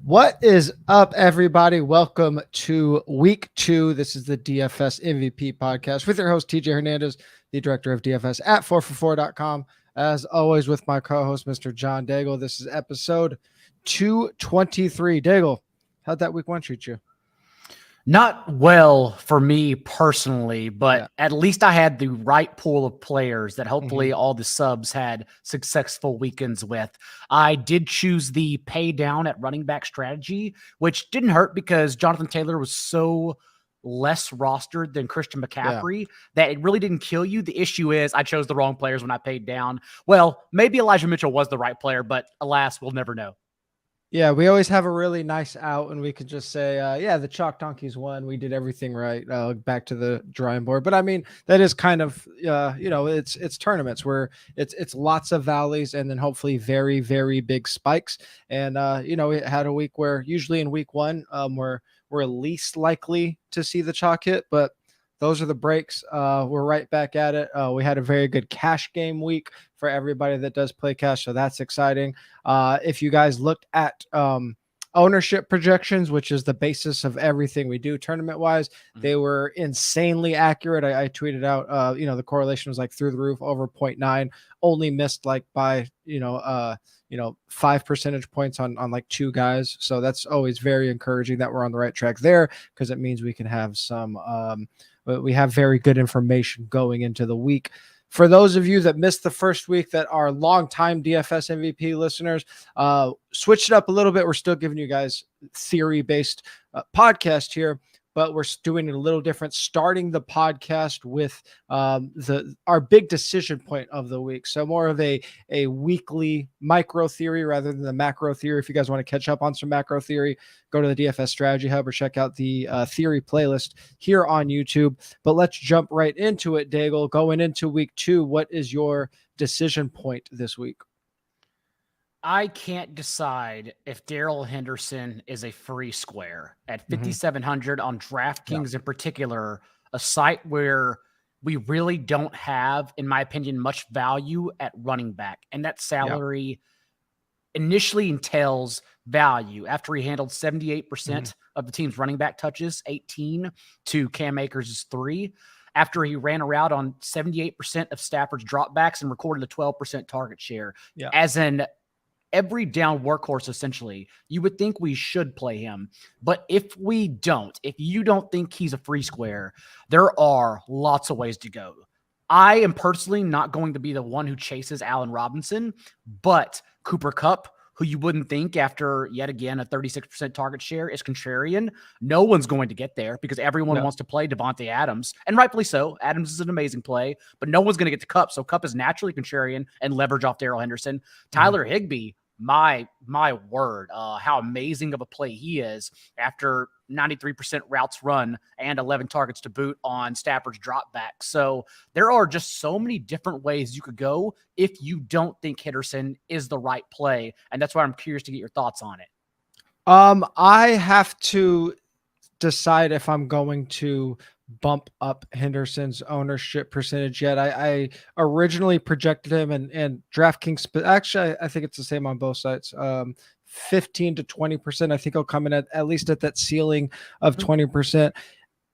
What is up, everybody? Welcome to week 2. This is the DFS MVP podcast with your host, TJ Hernandez, the director of DFS at 4for4.com. As always, with my co-host, Mr. John Daigle. This is episode 223. Daigle, how'd that week 1 treat you? Not well for me personally, but at least I had the right pool of players that hopefully all the subs had successful weekends with. I did choose the pay down at running back strategy, which didn't hurt because Jonathan Taylor was so less rostered than Christian McCaffrey that it really didn't kill you. The issue is I chose the wrong players when I paid down. Well, maybe Elijah Mitchell was the right player, but alas, we'll never know. Yeah, we always have a really nice out and we could just say, the Chalk Donkeys won. We did everything right. Back to the drawing board. But I mean, that is kind of, it's tournaments where it's lots of valleys and then hopefully very, very big spikes. And, we had a week where usually in week 1, we're least likely to see the chalk hit, but those are the breaks. We're right back at it. We had a very good cash game week for everybody that does play cash, so that's exciting. If you guys looked at ownership projections, which is the basis of everything we do tournament-wise, they were insanely accurate. I tweeted out, the correlation was like through the roof, over 0.9, only missed like by, 5 percentage points on like 2 guys. So that's always very encouraging that we're on the right track there because it means we can have we have very good information going into the week. For those of you that missed the first week that are longtime DFS MVP listeners, switched it up a little bit. We're still giving you guys theory-based podcast here, but we're doing it a little different, starting the podcast with our big decision point of the week. So more of a weekly micro theory rather than the macro theory. If you guys want to catch up on some macro theory, go to the DFS Strategy Hub or check out the theory playlist here on YouTube. But let's jump right into it, Daigle. Going into week 2, what is your decision point this week? I can't decide if Darrell Henderson is a free square at 5,700 on DraftKings in particular, a site where we really don't have, in my opinion, much value at running back. And that salary initially entails value after he handled 78% of the team's running back touches, 18 to Cam Akers' 3. After he ran a route on 78% of Stafford's dropbacks and recorded a 12% target share. As an every down workhorse, essentially, you would think we should play him. But if we don't, if you don't think he's a free square, there are lots of ways to go. I am personally not going to be the one who chases Allen Robinson, but Cooper Kupp, who you wouldn't think after yet again a 36% target share, is contrarian. No one's going to get there because everyone wants to play Devontae Adams, and rightfully so. Adams is an amazing play, but no one's going to get to Kupp. So Kupp is naturally contrarian and leverage off Darrell Henderson. Tyler Higbee, my word, how amazing of a play he is after 93% routes run and 11 targets to boot on Stafford's drop back. So there are just so many different ways you could go if you don't think Henderson is the right play. And that's why I'm curious to get your thoughts on it. I have to decide if I'm going to bump up Henderson's ownership percentage yet. I originally projected him and DraftKings, but actually I think it's the same on both sides. 15 to 20%. I think he'll come in at least at that ceiling of 20%.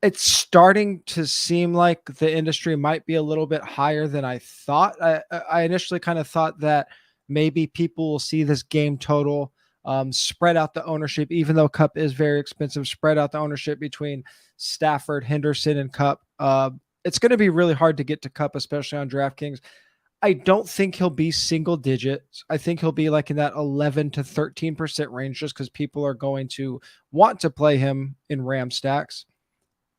It's starting to seem like the industry might be a little bit higher than I thought. I initially kind of thought that maybe people will see this game total spread out the ownership, even though Kupp is very expensive, spread out the ownership between Stafford, Henderson, and Kupp. It's going to be really hard to get to Kupp, especially on DraftKings. I don't think he'll be single digits. I think he'll be like in that 11 to 13% range just because people are going to want to play him in Ram stacks.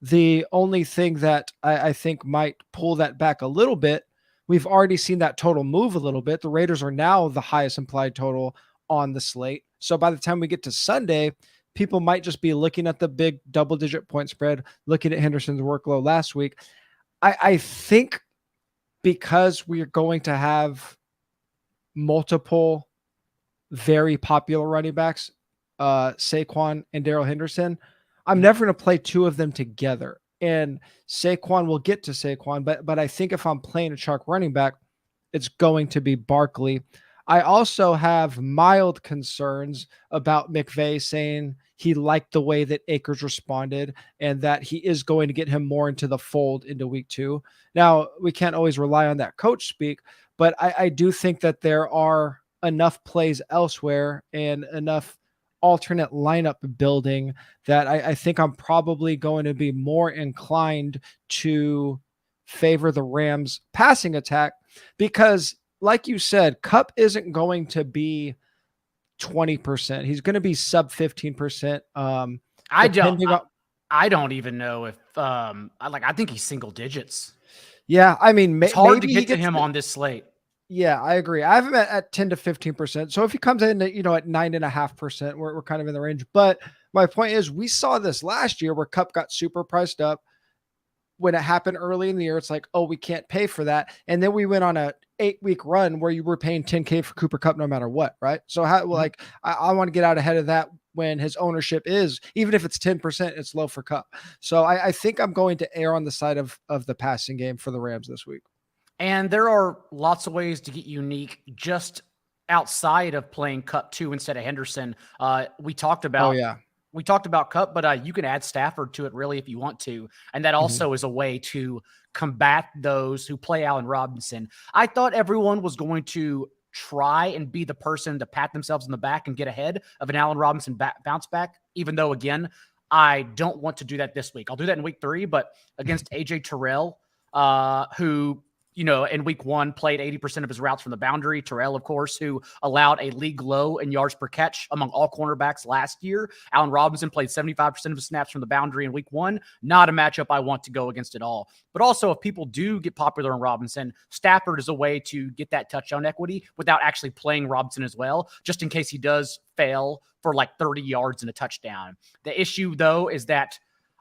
The only thing that I think might pull that back a little bit, we've already seen that total move a little bit. The Raiders are now the highest implied total on the slate. So by the time we get to Sunday, people might just be looking at the big double-digit point spread, looking at Henderson's workload last week. I think because we are going to have multiple very popular running backs, Saquon and Darrell Henderson, I'm never going to play 2 of them together. And Saquon will get to Saquon, but I think if I'm playing a chalk running back, it's going to be Barkley. I also have mild concerns about McVay saying he liked the way that Akers responded and that he is going to get him more into the fold into week 2. Now, we can't always rely on that coach speak, but I do think that there are enough plays elsewhere and enough alternate lineup building that I think I'm probably going to be more inclined to favor the Rams passing attack because, like you said, Kupp isn't going to be 20%. He's going to be sub 15%. Depending on, I don't even know if I think he's single digits. Yeah, I mean, it's hard to get to him on this slate. Yeah, I agree. I have him at 10 to 15%. So if he comes in, at 9.5%, we're kind of in the range. But my point is, we saw this last year where Kupp got super priced up. When it happened early in the year, it's like, oh, we can't pay for that. And then we went on a 8-week run where you were paying $10K for Cooper Kupp no matter what, right? So I want to get out ahead of that when his ownership is, even if it's 10%, it's low for Kupp. So I think I'm going to err on the side of the passing game for the Rams this week. And there are lots of ways to get unique just outside of playing Kupp 2 instead of Henderson. We talked about Kupp, but you can add Stafford to it really if you want to. And that also is a way to combat those who play Allen Robinson. I thought everyone was going to try and be the person to pat themselves in the back and get ahead of an Allen Robinson bounce back, even though, again, I don't want to do that this week. I'll do that in week 3, but against AJ Terrell, who in week 1 played 80% of his routes from the boundary. Terrell, of course, who allowed a league low in yards per catch among all cornerbacks last year. Allen Robinson played 75% of his snaps from the boundary in week 1. Not a matchup I want to go against at all. But also, if people do get popular in Robinson, Stafford is a way to get that touchdown equity without actually playing Robinson as well, just in case he does fail for like 30 yards and a touchdown. The issue, though, is that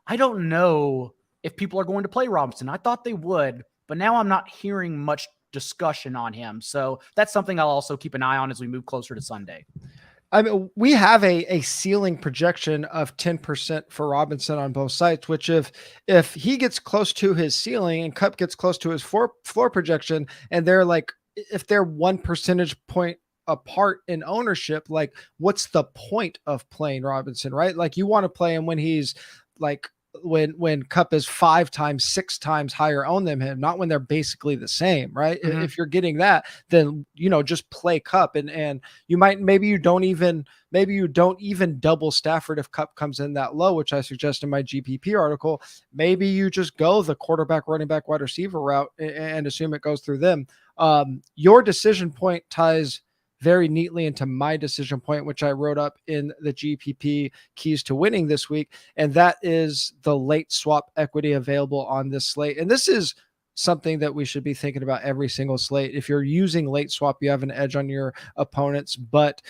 I don't know if people are going to play Robinson. I thought they would, but now I'm not hearing much discussion on him. So that's something I'll also keep an eye on as we move closer to Sunday. I mean, we have a ceiling projection of 10% for Robinson on both sites, which if he gets close to his ceiling and Kupp gets close to his floor projection, and they're like, if they're 1 percentage point apart in ownership, like what's the point of playing Robinson, right? Like you want to play him when he's like, when Kupp is 5 times, 6 times higher owned than him, not when they're basically the same, right? Mm-hmm. If you're getting that, then, just play Kupp and you might, maybe you don't even double Stafford if Kupp comes in that low, which I suggest in my GPP article. Maybe you just go the quarterback, running back, wide receiver route and assume it goes through them. Your decision point ties very neatly into my decision point, which I wrote up in the GPP keys to winning this week. And that is the late swap equity available on this slate. And this is something that we should be thinking about every single slate. If you're using late swap, you have an edge on your opponents, but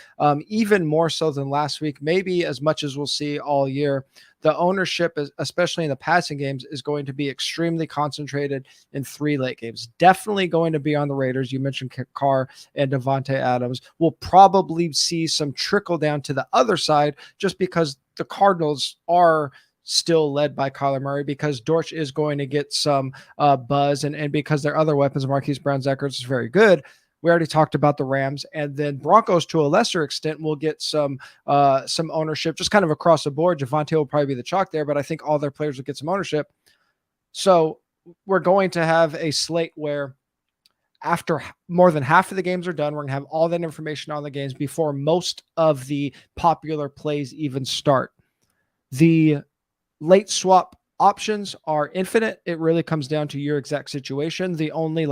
even more so than last week, maybe as much as we'll see all year, the ownership, especially in the passing games, is going to be extremely concentrated in 3 late games. Definitely going to be on the Raiders. You mentioned Carr and Devontae Adams. We'll probably see some trickle down to the other side just because the Cardinals are still led by Kyler Murray, because Dortch is going to get some buzz, and because their other weapons, Marquise Brown-Zachert, is very good. We already talked about the Rams, and then Broncos to a lesser extent will get some ownership just kind of across the board. Javonte will probably be the chalk there, but I think all their players will get some ownership. So we're going to have a slate where after more than half of the games are done, we're going to have all that information on the games before most of the popular plays even start. The late swap options are infinite. It really comes down to your exact situation. The only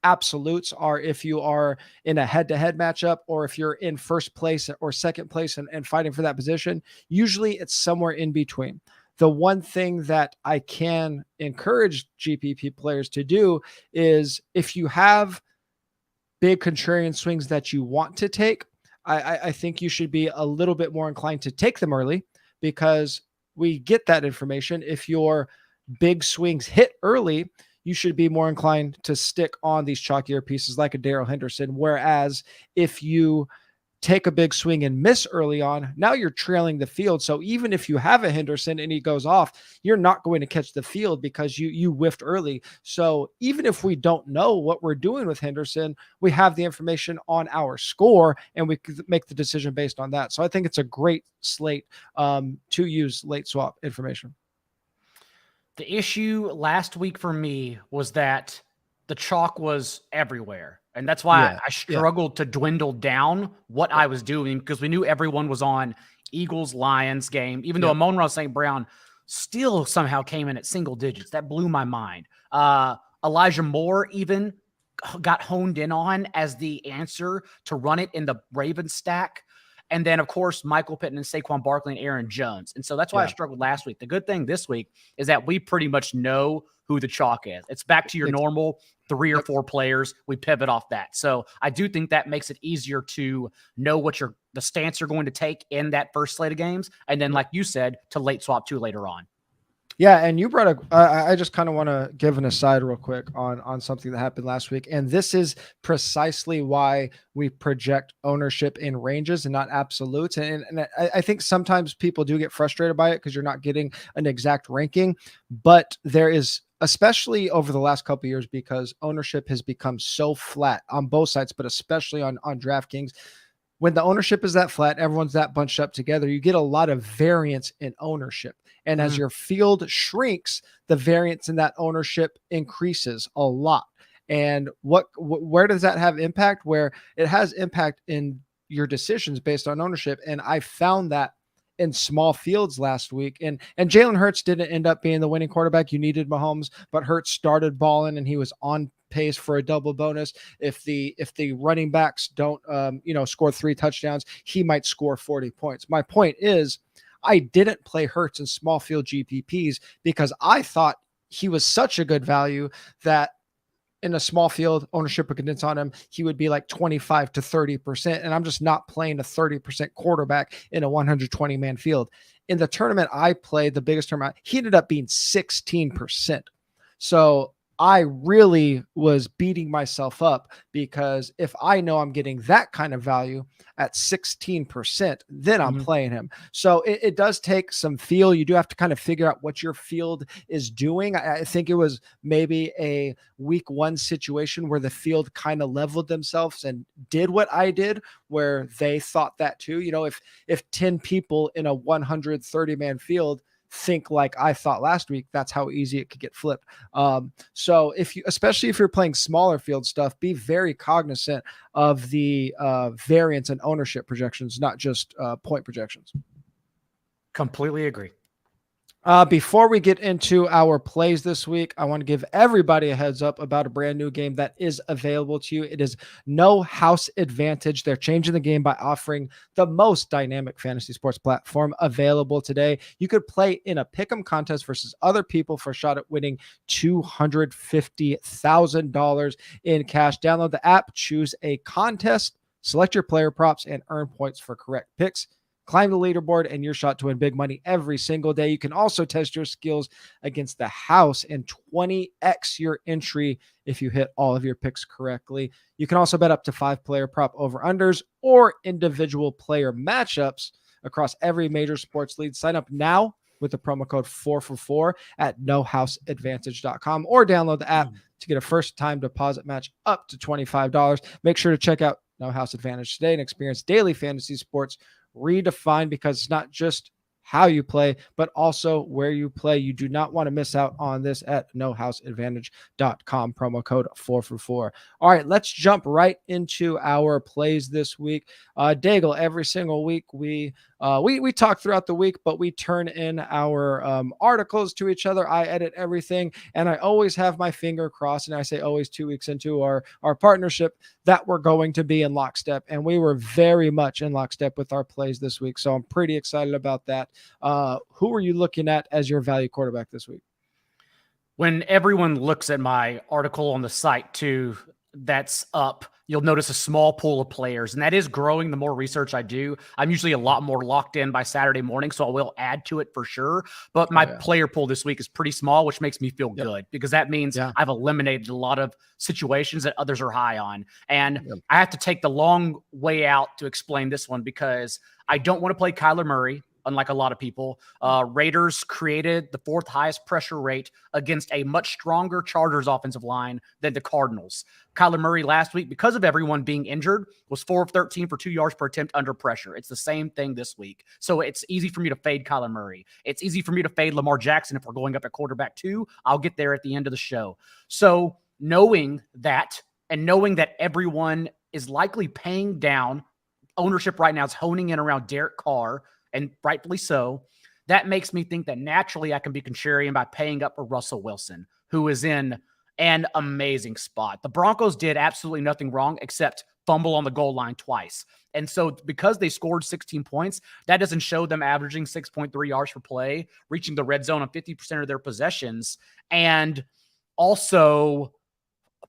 absolutes are if you are in a head-to-head matchup, or if you're in first place or second place and fighting for that position. Usually it's somewhere in between. The one thing that I can encourage GPP players to do is, if you have big contrarian swings that you want to take, I think you should be a little bit more inclined to take them early, because we get that information. If your big swings hit early, you should be more inclined to stick on these chalkier pieces like a Darrell Henderson. Whereas if you take a big swing and miss early on, now you're trailing the field. So even if you have a Henderson and he goes off, you're not going to catch the field because you whiffed early. So even if we don't know what we're doing with Henderson, we have the information on our score and we could make the decision based on that. So I think it's a great slate to use late swap information. The issue last week for me was that the chalk was everywhere. And that's why I struggled to dwindle down what I was doing, because we knew everyone was on Eagles-Lions game, even though Amon-Ra St. Brown still somehow came in at single digits. That blew my mind. Elijah Moore even got honed in on as the answer to run it in the Ravens stack. And then, of course, Michael Pittman and Saquon Barkley and Aaron Jones. And so that's why I struggled last week. The good thing this week is that we pretty much know who the chalk is. It's back to your normal 3 or 4 players. We pivot off that. So I do think that makes it easier to know what the stance you're going to take in that first slate of games. And then, like you said, to late swap to later on. Yeah, and you brought I just kind of want to give an aside real quick on something that happened last week. And this is precisely why we project ownership in ranges and not absolutes. And I think sometimes people do get frustrated by it because you're not getting an exact ranking. But there is, especially over the last couple of years, because ownership has become so flat on both sides, but especially on DraftKings. When the ownership is that flat, everyone's that bunched up together, you get a lot of variance in ownership. And as your field shrinks, the variance in that ownership increases a lot. And where does that have impact? Where it has impact in your decisions based on ownership. And I found that in small fields last week. And Jalen Hurts didn't end up being the winning quarterback. You needed Mahomes, but Hurts started balling and he was on pace for a double bonus. If the running backs don't score 3 touchdowns, he might score 40 points. My point is, I didn't play Hurts in small field GPPs because I thought he was such a good value that in a small field ownership would condense on him, he would be like 25 to 30%. And I'm just not playing a 30% quarterback in a 120 man field. In the tournament I played, the biggest tournament, he ended up being 16%. So I really was beating myself up, because if I know I'm getting that kind of value at 16%, then I'm playing him. So it does take some feel. You do have to kind of figure out what your field is doing. I think it was maybe a week 1 situation where the field kind of leveled themselves and did what I did, where they thought that too. You know, if 10 people in a 130 man field think like I thought last week, that's how easy it could get flipped. So especially if you're playing smaller field stuff, be very cognizant of the variance and ownership projections, not just point projections. Completely agree. Before we get into our plays this week, I want to give everybody a heads up about a brand new game that is available to you. It is No House Advantage. They're changing the game by offering the most dynamic fantasy sports platform available today. You could play in a pick'em contest versus other people for a shot at winning $250,000 in cash. Download the app, choose a contest, select your player props, and earn points for correct picks. Climb the leaderboard and your shot to win big money every single day. You can also test your skills against the house and 20x your entry if you hit all of your picks correctly. You can also bet up to 5 player prop over-unders or individual player matchups across every major sports league. Sign up now with the promo code 4for4 at nohouseadvantage.com or download the app to get a first-time deposit match up to $25. Make sure to check out No House Advantage today and experience daily fantasy sports redefined, because it's not just how you play, but also where you play. You do not want to miss out on this at nohouseadvantage.com, promo code 4for4. All right, let's jump right into our plays this week. Daigle, every single week we talk throughout the week, but we turn in our articles to each other. I edit everything, and I always have my finger crossed, and I say always 2 weeks into our partnership, that we're going to be in lockstep, and we were very much in lockstep with our plays this week, so I'm pretty excited about that. Who are you looking at as your value quarterback this week? When everyone looks at my article on the site too, that's up you'll notice a small pool of players, and that is growing the more research I do. I'm usually a lot more locked in by Saturday morning, so I will add to it for sure. But my player pool this week is pretty small, which makes me feel good because that means I've eliminated a lot of situations that others are high on. And I have to take the long way out to explain this one because I don't want to play Kyler Murray. Unlike a lot of people, Raiders created the 4th highest pressure rate against a much stronger Chargers offensive line than the Cardinals. Kyler Murray last week, because of everyone being injured, was 4 of 13 for 2 yards per attempt under pressure. It's the same thing this week. So it's easy for me to fade Kyler Murray. It's easy for me to fade Lamar Jackson if we're going up at quarterback 2. I'll get there at the end of the show. So knowing that and knowing that everyone is likely paying down, ownership right now is honing in around Derek Carr, and rightfully so, that makes me think that naturally I can be contrarian by paying up for Russell Wilson, who is in an amazing spot. The Broncos did absolutely nothing wrong except fumble on the goal line twice. And so because they scored 16 points, that doesn't show them averaging 6.3 yards per play, reaching the red zone on 50% of their possessions, and also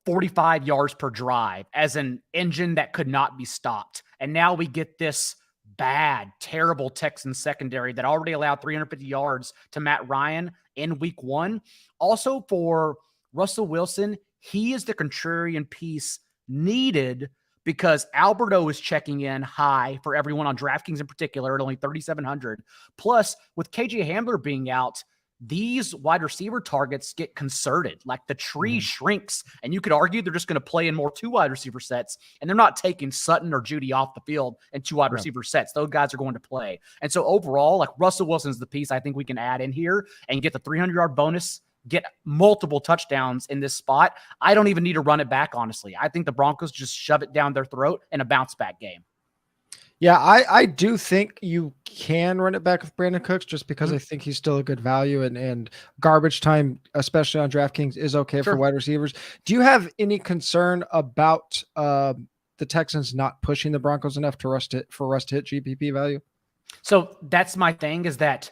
45 yards per drive as an engine that could not be stopped. And now we get this bad, terrible Texans secondary that already allowed 350 yards to Matt Ryan in week 1. Also for Russell Wilson, he is the contrarian piece needed because Alberto is checking in high for everyone on DraftKings in particular at only 3,700. Plus, with KJ Hamler being out, these wide receiver targets get concerted. Like the tree shrinks, and you could argue they're just going to play in more 2 wide receiver sets, and they're not taking Sutton or Judy off the field in 2 wide receiver sets. Those guys are going to play. And so overall, like Russell Wilson's the piece I think we can add in here and get the 300-yard bonus, get multiple touchdowns in this spot. I don't even need to run it back, honestly. I think the Broncos just shove it down their throat in a bounce-back game. Yeah, I do think you can run it back with Brandon Cooks just because I think he's still a good value and garbage time, especially on DraftKings, is okay for wide receivers. Do you have any concern about the Texans not pushing the Broncos enough for us to hit GPP value? So that's my thing, is that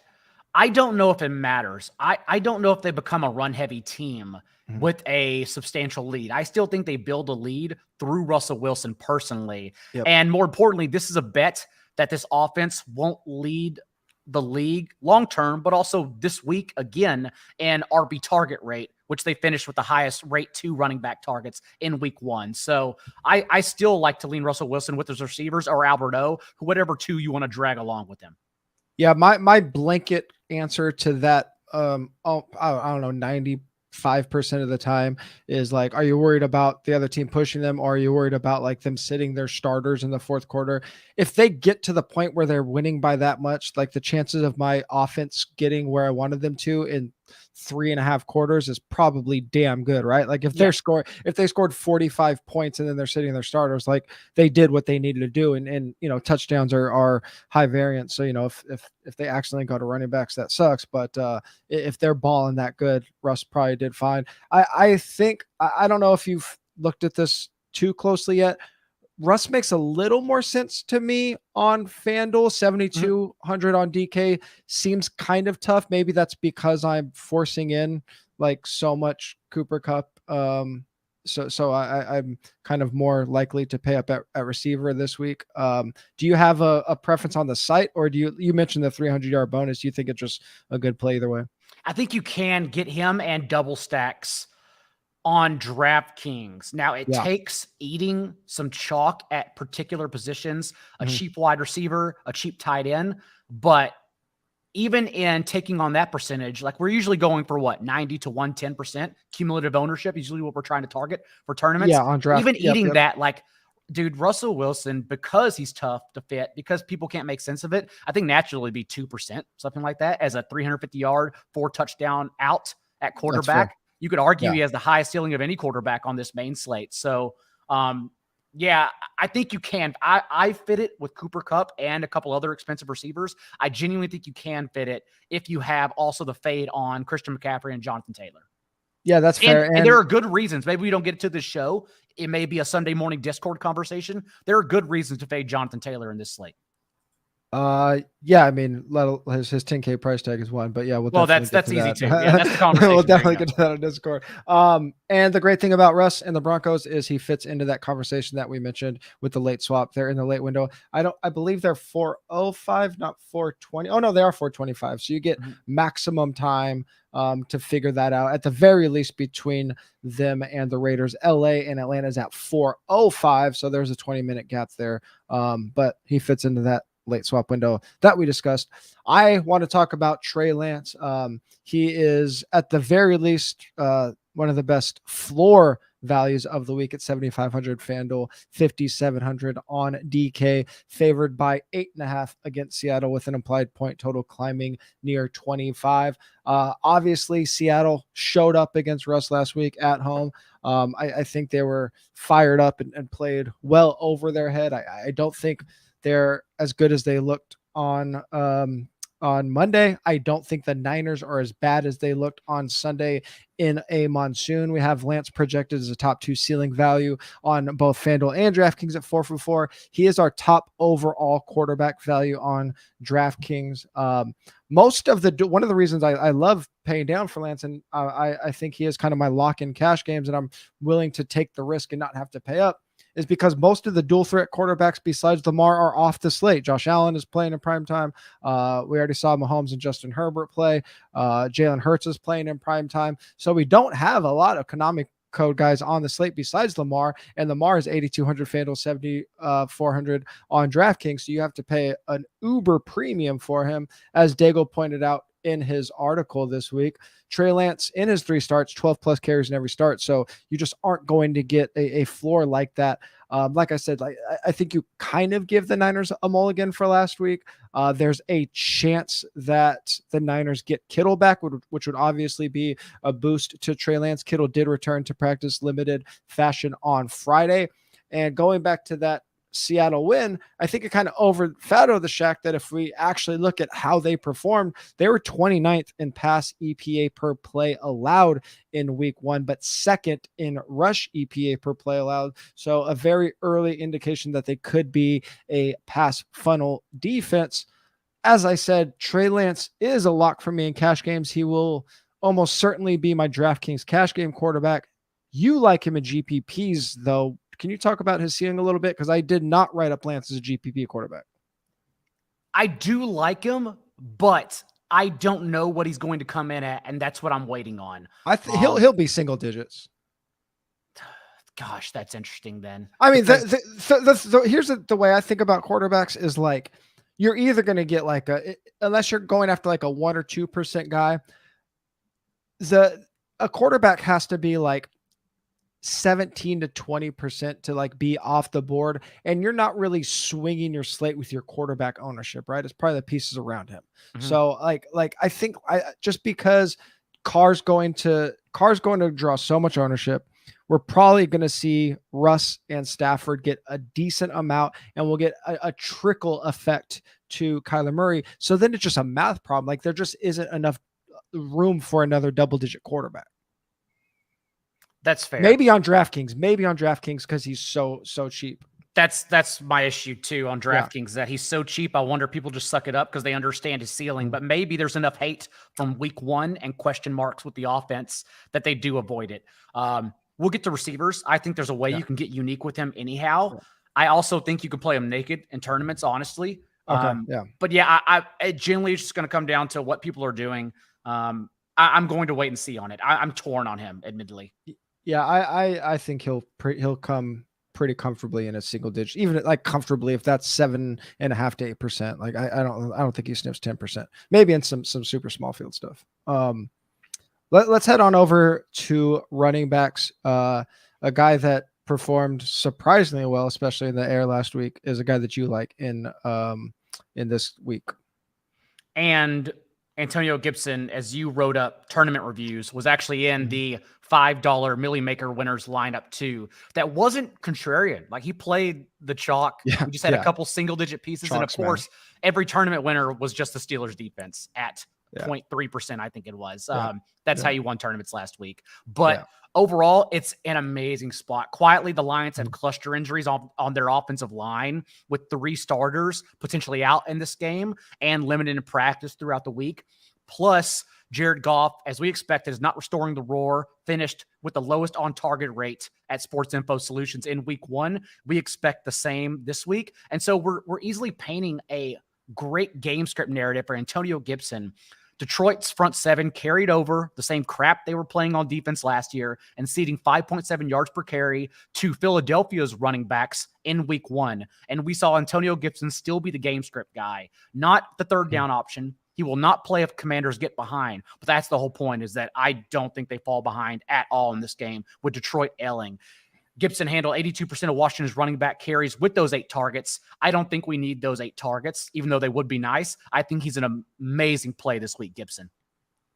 I don't know if it matters. I don't know if they become a run-heavy team with a substantial lead. I still think they build a lead through Russell Wilson personally. And more importantly, this is a bet that this offense won't lead the league long-term, but also this week again in RB target rate, which they finished with the highest rate 2 running back targets in week 1. So I still like to lean Russell Wilson with his receivers or Alberto, whatever 2 you want to drag along with him. Yeah, my blanket answer to that, I don't know, 95% of the time is like, are you worried about the other team pushing them, or are you worried about like them sitting their starters in the 4th quarter? If they get to the point where they're winning by that much, like the chances of my offense getting where I wanted them to in 3.5 quarters is probably damn good, right? Like if they scored 45 points and then they're sitting their starters, like they did what they needed to do. And you know, touchdowns are high variance. So, you know, if they accidentally go to running backs, that sucks. But if they're balling that good, Russ probably did fine. I think, I don't know if you've looked at this too closely yet. Russ makes a little more sense to me on FanDuel. 7,200 on DK seems kind of tough. Maybe that's because I'm forcing in like so much Cooper Kupp. So I'm kind of more likely to pay up at receiver this week. Do you have a preference on the site, or do you mentioned the 300-yard bonus? Do you think it's just a good play either way? I think you can get him and double stacks on DraftKings. Now it takes eating some chalk at particular positions, a cheap wide receiver, a cheap tight end, but even in taking on that percentage, like we're usually going for what, 90 to 110% cumulative ownership, usually what we're trying to target for tournaments. Yeah, on draft. Even eating that, like, dude, Russell Wilson, because he's tough to fit, because people can't make sense of it, I think naturally be 2%, something like that, as a 350-yard, 4-touchdown out at quarterback. You could argue he has the highest ceiling of any quarterback on this main slate. So, yeah, I think you can. I fit it with Cooper Kupp and a couple other expensive receivers. I genuinely think you can fit it if you have also the fade on Christian McCaffrey and Jonathan Taylor. Yeah, that's fair. And there are good reasons. Maybe we don't get to this show. It may be a Sunday morning Discord conversation. There are good reasons to fade Jonathan Taylor in this slate. Yeah, I mean, his 10K price tag is one, but yeah, we'll Well, definitely get that's to easy that. too. Yeah, that's the conversation. We'll There you definitely go. get to that on Discord. And the great thing about Russ and the Broncos is he fits into that conversation that we mentioned with the late swap. They're in the late window. I believe they're 405, not 420. Oh no, they are 425. So you get maximum time to figure that out at the very least between them and the Raiders. LA and Atlanta is at 405, so there's a 20-minute gap there. But he fits into that late swap window that we discussed. I want to talk about Trey Lance. He is at the very least one of the best floor values of the week at 7,500 FanDuel, 5,700 on DK, favored by 8.5 against Seattle with an implied point total climbing near 25. Obviously, Seattle showed up against Russ last week at home. I think they were fired up and played well over their head. I don't think they're as good as they looked on Monday. I don't think the Niners are as bad as they looked on Sunday in a monsoon. We have Lance projected as a top 2 ceiling value on both FanDuel and DraftKings at 4 for 4. He is our top overall quarterback value on DraftKings. One of the reasons I love paying down for Lance, and I think he is kind of my lock-in cash games, and I'm willing to take the risk and not have to pay up, is because most of the dual threat quarterbacks besides Lamar are off the slate. Josh Allen is playing in prime time. We already saw Mahomes and Justin Herbert play. Jalen Hurts is playing in prime time. So we don't have a lot of economic code guys on the slate besides Lamar, and Lamar is 8,200 FanDuel, 7,400 on DraftKings. So you have to pay an uber premium for him, as Daigle pointed out in his article this week. Trey Lance in his 3 starts, 12 plus carries in every start. So you just aren't going to get a floor like that. Like I said, I think you kind of give the Niners a mulligan for last week. There's a chance that the Niners get Kittle back, which would obviously be a boost to Trey Lance. Kittle did return to practice limited fashion on Friday. And going back to that Seattle win, I think it kind of overshadowed the fact that if we actually look at how they performed, they were 29th in pass EPA per play allowed in week 1, but second in rush EPA per play allowed. So a very early indication that they could be a pass funnel defense. As I said, Trey Lance is a lock for me in cash games. He will almost certainly be my DraftKings cash game quarterback. You like him in GPPs, though. Can you talk about his ceiling a little bit? Because I did not write up Lance as a GPP quarterback. I do like him, but I don't know what he's going to come in at, and that's what I'm waiting on. He'll be single digits. Gosh, that's interesting then. I mean, here's the way I think about quarterbacks is like, you're either going to get like unless you're going after like a 1 or 2% guy, a quarterback has to be like 17 to 20% to like be off the board, and you're not really swinging your slate with your quarterback ownership, right? It's probably the pieces around him. Mm-hmm. So like I think just because Carr's going to draw so much ownership, we're probably going to see Russ and Stafford get a decent amount, and we'll get a trickle effect to Kyler Murray. So then it's just a math problem. Like there just isn't enough room for another double-digit quarterback. That's fair. Maybe on DraftKings because he's so cheap. That's my issue too on DraftKings, that he's so cheap. I wonder if people just suck it up because they understand his ceiling, but maybe there's enough hate from week 1 and question marks with the offense that they do avoid it. We'll get to receivers. I think there's a way you can get unique with him anyhow. Yeah. I also think you could play him naked in tournaments, honestly. Okay. But yeah, it generally is just going to come down to what people are doing. I'm going to wait and see on it. I'm torn on him, admittedly. Yeah, I think he'll come pretty comfortably in a single digit, even like comfortably if that's 7.5 to 8%. Like I don't think he sniffs 10%. Maybe in some super small field stuff. Let's head on over to running backs. A guy that performed surprisingly well, especially in the air last week, is a guy that you like in this week. And Antonio Gibson, as you wrote up tournament reviews, was actually in the $5 Millie Maker winners lineup too. That wasn't contrarian. Like he played the chalk. Yeah, we just had a couple single digit pieces. Chalk, and of course, every tournament winner was just the Steelers defense at 0.3%, I think it was. Yeah. That's how Yeah. you won tournaments last week. But Yeah. overall, it's an amazing spot. Quietly, the Lions have Mhm. cluster injuries on their offensive line, with 3 starters potentially out in this game and limited in practice throughout the week. Plus, Jared Goff, as we expected, is not restoring the roar, finished with the lowest on-target rate at Sports Info Solutions in week 1. We expect the same this week. And so we're easily painting a great game script narrative for Antonio Gibson. Detroit's front 7 carried over the same crap they were playing on defense last year and ceding 5.7 yards per carry to Philadelphia's running backs in week 1. And we saw Antonio Gibson still be the game script guy, not the third down option. He will not play if Commanders get behind. But that's the whole point, is that I don't think they fall behind at all in this game with Detroit ailing. Gibson handled 82% of Washington's running back carries with those 8 targets. I don't think we need those 8 targets, even though they would be nice. I think he's an amazing play this week, Gibson.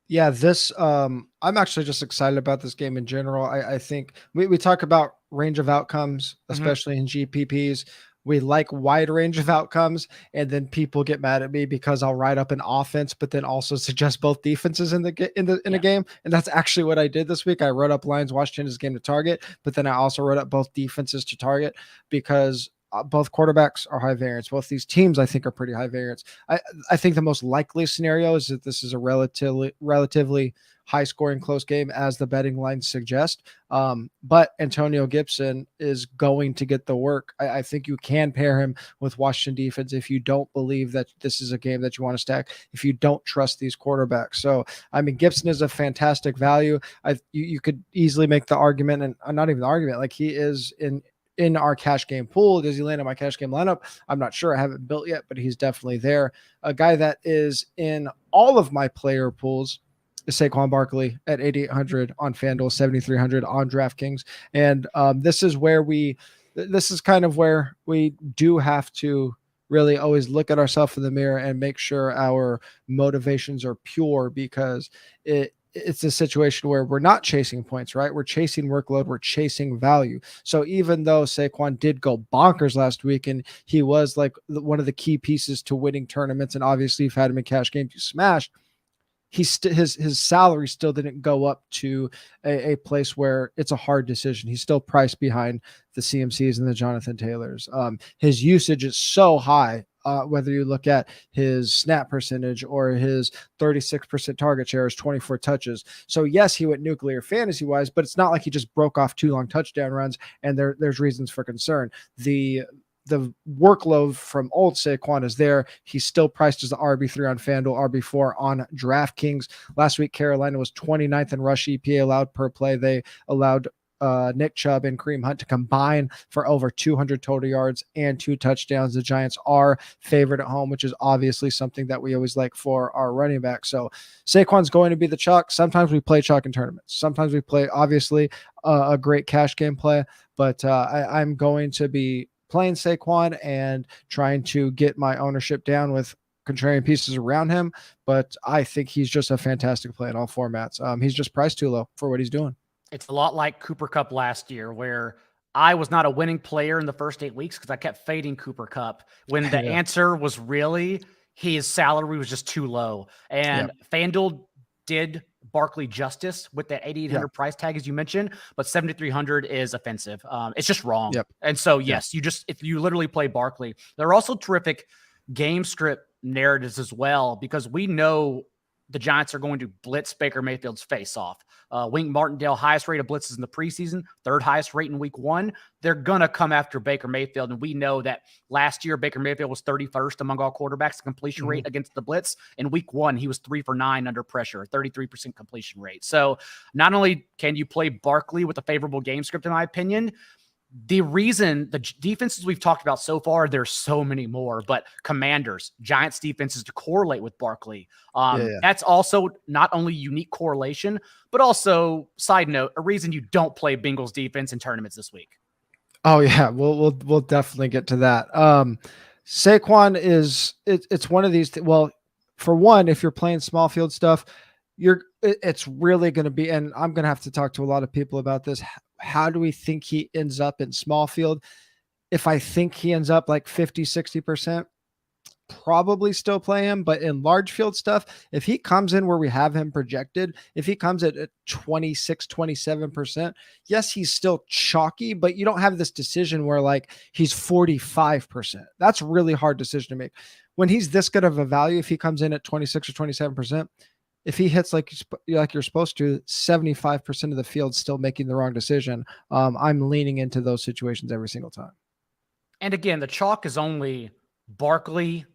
Yeah, I'm actually just excited about this game in general. I think we talk about range of outcomes, especially in GPPs. We like wide range of outcomes, and then people get mad at me because I'll write up an offense, but then also suggest both defenses in a game. And that's actually what I did this week. I wrote up Lions Washington's game to target, but then I also wrote up both defenses to target because both quarterbacks are high variance. Both these teams, I think, are pretty high variance. I think the most likely scenario is that this is a relatively high scoring close game, as the betting lines suggest. But Antonio Gibson is going to get the work. I think you can pair him with Washington defense if you don't believe that this is a game that you want to stack, if you don't trust these quarterbacks. So, I mean, Gibson is a fantastic value. You could easily make the argument, and not even the argument, like he is in our cash game pool. Does he land in my cash game lineup? I'm not sure. I haven't built yet, but he's definitely there. A guy that is in all of my player pools is Saquon Barkley at 8,800 on FanDuel, 7,300 on DraftKings. And this is kind of where we do have to really always look at ourselves in the mirror and make sure our motivations are pure, because it's a situation where we're not chasing points, right? We're chasing workload. We're chasing value. So even though Saquon did go bonkers last week and he was like one of the key pieces to winning tournaments, and obviously you've had him in cash games, you smashed, his salary still didn't go up to a place where it's a hard decision. He's still priced behind the CMCs and the Jonathan Taylors. His usage is so high. Whether you look at his snap percentage or his 36% target share, his 24 touches. So yes, he went nuclear fantasy wise, but it's not like he just broke off 2 long touchdown runs and there's reasons for concern. The workload from old Saquon is there. He's still priced as the RB3 on FanDuel, RB4 on DraftKings. Last week, Carolina was 29th in rush EPA allowed per play. They allowed Nick Chubb and Kareem Hunt to combine for over 200 total yards and 2 touchdowns. The Giants are favored at home, which is obviously something that we always like for our running back. So Saquon's going to be the chalk. Sometimes we play chalk in tournaments. Sometimes we play, obviously, a great cash game play, but I'm going to be playing Saquon and trying to get my ownership down with contrarian pieces around him. But I think he's just a fantastic play in all formats. He's just priced too low for what he's doing. It's a lot like Cooper Kupp last year, where I was not a winning player in the first 8 weeks because I kept fading Cooper Kupp when the answer was really his salary was just too low. And FanDuel did Barkley justice with that 8,800 price tag, as you mentioned, but 7,300 is offensive. It's just wrong. And so, yes, if you literally play Barkley, there are also terrific game script narratives as well, because we know the Giants are going to blitz Baker Mayfield's face off. Wink Martindale, highest rate of blitzes in the preseason, 3rd highest rate in week 1. They're going to come after Baker Mayfield. And we know that last year, Baker Mayfield was 31st among all quarterbacks in completion rate against the blitz. In week 1, he was 3 for 9 under pressure, 33% completion rate. So not only can you play Barkley with a favorable game script, in my opinion, the reason the defenses we've talked about so far, there's so many more, but Commanders, Giants defenses to correlate with Barkley. That's also not only unique correlation, but also, side note, a reason you don't play Bengals defense in tournaments this week. Oh yeah, we'll definitely get to that. Saquon it's one of these. Well, for one, if you're playing small field stuff, it's really going to be, and I'm going to have to talk to a lot of people about this. How do we think he ends up in small field? If I think he ends up like 50, 60%, probably still play him, but in large field stuff, if he comes in where we have him projected, if he comes at 26, 27%, yes, he's still chalky, but you don't have this decision where like he's 45%. That's a really hard decision to make. When he's this good of a value, if he comes in at 26 or 27%, if he hits like you're supposed to, 75% of the field still making the wrong decision. I'm leaning into those situations every single time. And again, the chalk is only Barkley,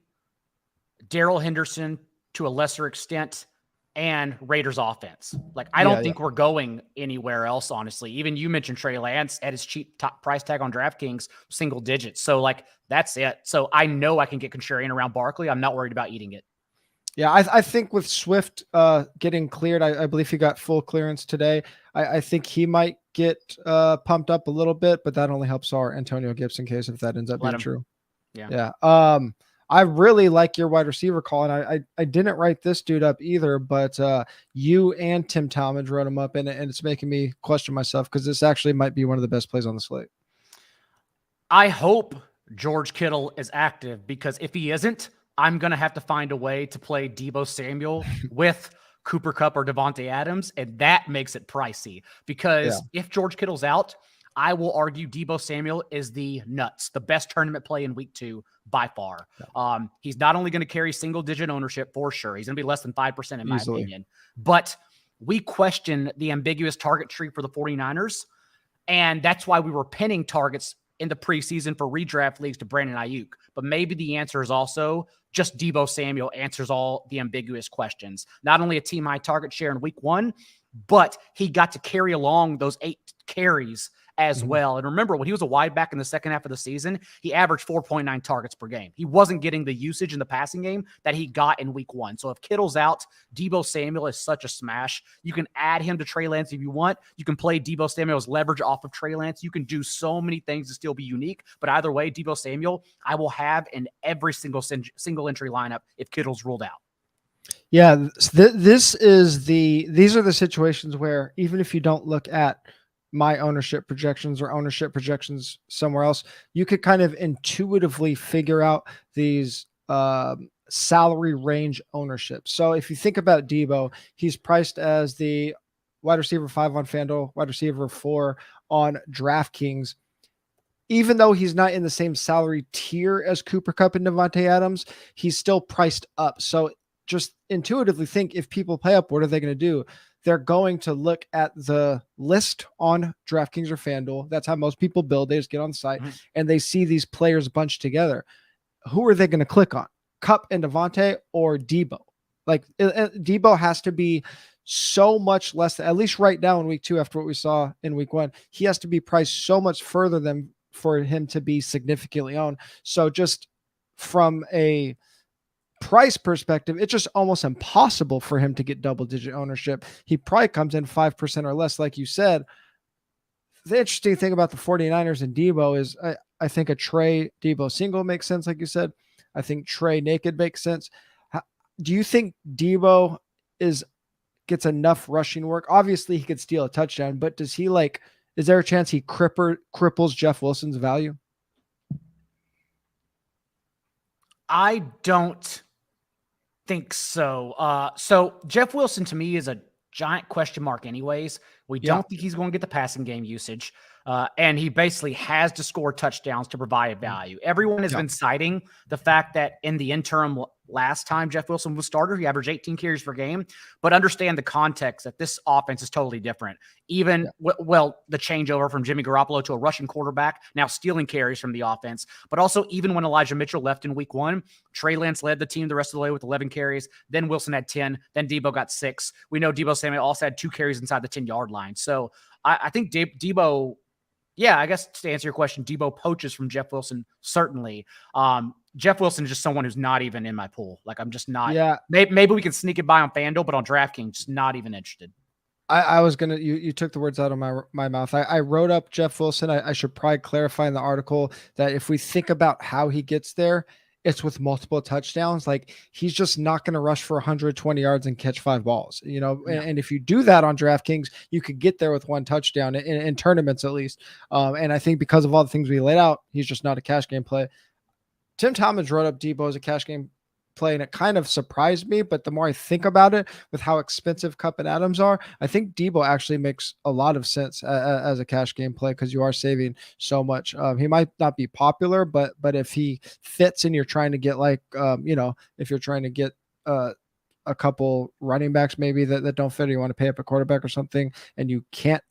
Darrell Henderson to a lesser extent, and Raiders offense. Like, I don't think we're going anywhere else, honestly. Even you mentioned Trey Lance at his cheap top price tag on DraftKings, single digits. So, like, that's it. So I know I can get contrarian around Barkley. I'm not worried about eating it. Yeah, I think with Swift getting cleared, I believe he got full clearance today. I think he might get pumped up a little bit, but that only helps our Antonio Gibson case if that ends up being true. Yeah. I really like your wide receiver call, and I didn't write this dude up either, but you and Tim Talmadge wrote him up, and it's making me question myself because this actually might be one of the best plays on the slate. I hope George Kittle is active, because if he isn't, I'm going to have to find a way to play Deebo Samuel with Cooper Kupp or Devontae Adams, and that makes it pricey, because if George Kittle's out, I will argue Deebo Samuel is the best tournament play in week 2 by far. He's not only going to carry single-digit ownership for sure. He's going to be less than 5% in my opinion. But we question the ambiguous target tree for the 49ers, and that's why we were pinning targets in the preseason for redraft leagues to Brandon Ayuk. But maybe the answer is also just Deebo Samuel answers all the ambiguous questions. Not only a team high target share in week 1, but he got to carry along those 8 carries as well. And remember, when he was a wide back in the second half of the season, he averaged 4.9 targets per game. He wasn't getting the usage in the passing game that he got in week 1. So if Kittle's out, Deebo Samuel is such a smash. You can add him to Trey Lance if you want. You can play Deebo Samuel's leverage off of Trey Lance. You can do so many things to still be unique. But either way, Deebo Samuel, I will have in every single entry lineup if Kittle's ruled out. Yeah, these are the situations where even if you don't look at my ownership projections or ownership projections somewhere else, you could kind of intuitively figure out these salary range ownership. So if you think about Deebo, he's priced as the wide receiver 5 on FanDuel, wide receiver 4 on DraftKings. Even though he's not in the same salary tier as Cooper Kupp and Devontae Adams, he's still priced up. So just intuitively think, if people pay up, what are they going to do? They're going to look at the list on DraftKings or FanDuel. That's how most people build. They just get on the site and they see these players bunched together. Who are they going to click on? Kupp and Devontae or Deebo? Like, Deebo has to be so much less, at least right now in week 2, after what we saw in week 1, he has to be priced so much further than for him to be significantly owned. So just from a price perspective, it's just almost impossible for him to get double-digit ownership. He probably comes in 5% or less, like you said. The interesting thing about the 49ers and Deebo is I think a Trey Deebo single makes sense, like you said. I think Trey naked makes sense. Do you think Deebo gets enough rushing work? Obviously, he could steal a touchdown, but is there a chance he cripples Jeff Wilson's value? I don't think so. So Jeff Wilson to me is a giant question mark anyways. We don't think he's going to get the passing game usage. And he basically has to score touchdowns to provide value. Everyone has been citing the fact that in the interim last time Jeff Wilson was starter, he averaged 18 carries per game. But understand the context that this offense is totally different. Even, the changeover from Jimmy Garoppolo to a rushing quarterback, now stealing carries from the offense. But also, even when Elijah Mitchell left in week 1, Trey Lance led the team the rest of the way with 11 carries. Then Wilson had 10. Then Deebo got 6. We know Deebo Samuel also had 2 carries inside the 10-yard line. So I think Deebo, I guess to answer your question, Deebo poaches from Jeff Wilson, certainly. Jeff Wilson is just someone who's not even in my pool. Like, I'm just not. Yeah. Maybe we can sneak it by on FanDuel, but on DraftKings, just not even interested. I was going to, you took the words out of my mouth. I wrote up Jeff Wilson. I should probably clarify in the article that if we think about how he gets there, it's with multiple touchdowns. Like, he's just not going to rush for 120 yards and catch 5 balls, and if you do that on DraftKings, you could get there with 1 touchdown in tournaments at least. And I think because of all the things we laid out, he's just not a cash game play. Tim Talmadge wrote up Deebo as a cash game play, and it kind of surprised me. But the more I think about it, with how expensive Kupp and Adams are, I think Debo actually makes a lot of sense as a cash game play because you are saving so much. He might not be popular, but if he fits and you're trying to get like if you're trying to get a couple running backs maybe that don't fit, or you want to pay up a quarterback or something, and you can't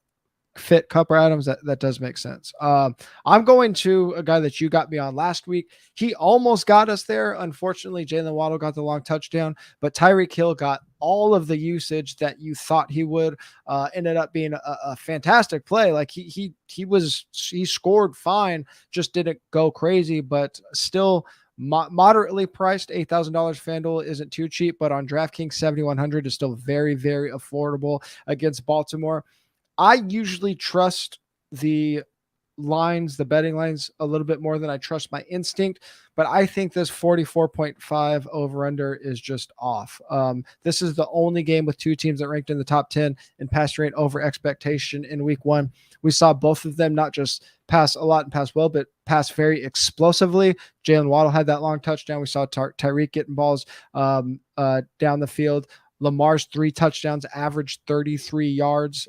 fit Kupp or Adams, that does make sense. I'm going to a guy that you got me on last week. He almost got us there. Unfortunately, Jalen Waddle got the long touchdown, but Tyreek Hill got all of the usage that you thought he would. Ended up being a fantastic play. Like he scored fine, just didn't go crazy, but still moderately priced. $8,000 FanDuel isn't too cheap, but on DraftKings 7,100 is still very, very affordable against Baltimore. I usually trust the betting lines a little bit more than I trust my instinct, but I think this 44.5 over under is just off. This is the only game with two teams that ranked in the top 10 in pass rate over expectation in week 1. We saw both of them not just pass a lot and pass well, but pass very explosively. Jalen Waddle had that long touchdown. We saw Tyreek getting balls down the field. Lamar's 3 touchdowns averaged 33 yards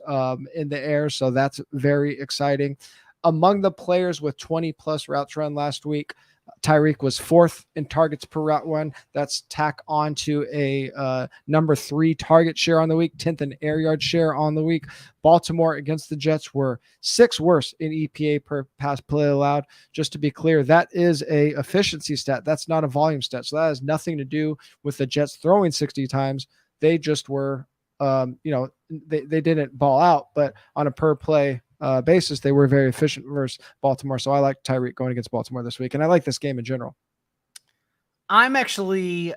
in the air, so that's very exciting. Among the players with 20-plus routes run last week, Tyreek was 4th in targets per route run. That's tack on to a number 3 target share on the week, 10th in air yard share on the week. Baltimore against the Jets were 6th worst in EPA per pass play allowed. Just to be clear, that is a efficiency stat. That's not a volume stat. So that has nothing to do with the Jets throwing 60 times. They just were, they didn't ball out, but on a per play basis, they were very efficient versus Baltimore. So I like Tyreek going against Baltimore this week, and I like this game in general. I'm actually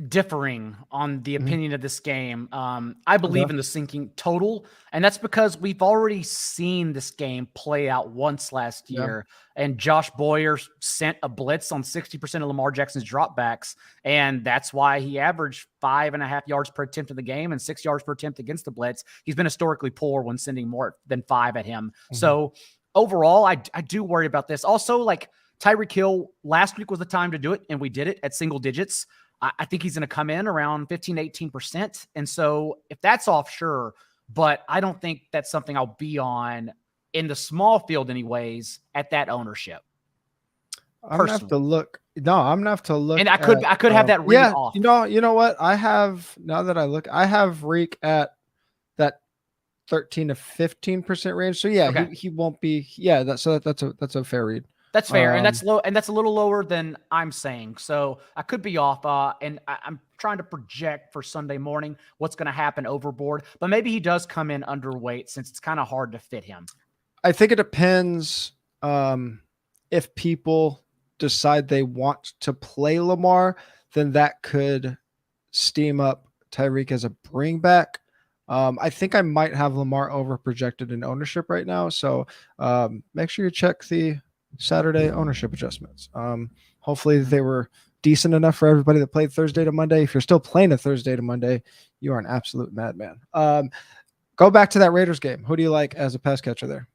differing on the opinion of this game. I believe in the sinking total, and that's because we've already seen this game play out once last year, and Josh Boyer sent a blitz on 60% of Lamar Jackson's dropbacks, and that's why he averaged 5.5 yards per attempt in the game and 6 yards per attempt against the blitz. He's been historically poor when sending more than 5 at him. So overall, I do worry about this. Also, like Tyreek Hill, last week was the time to do it, and we did it at single digits. I think he's going to come in around 15, 18%. And so if that's off, sure. But I don't think that's something I'll be on in the small field anyways at that ownership. I'm going to have to look. No, I'm going to have to look. And I could have that read off. You know what? I have Reek at that 13 to 15% range. So yeah, he won't be. Yeah. That's a fair read. That's fair, and that's low, and that's a little lower than I'm saying. So I could be off, and I'm trying to project for Sunday morning what's going to happen overboard. But maybe he does come in underweight since it's kind of hard to fit him. I think it depends if people decide they want to play Lamar, then that could steam up Tyreek as a bring back. I think I might have Lamar over projected in ownership right now, so make sure you check the Saturday ownership adjustments. Hopefully they were decent enough for everybody that played Thursday to Monday. If you're still playing a Thursday to Monday, you are an absolute madman. Go back to that Raiders game. Who do you like as a pass catcher there?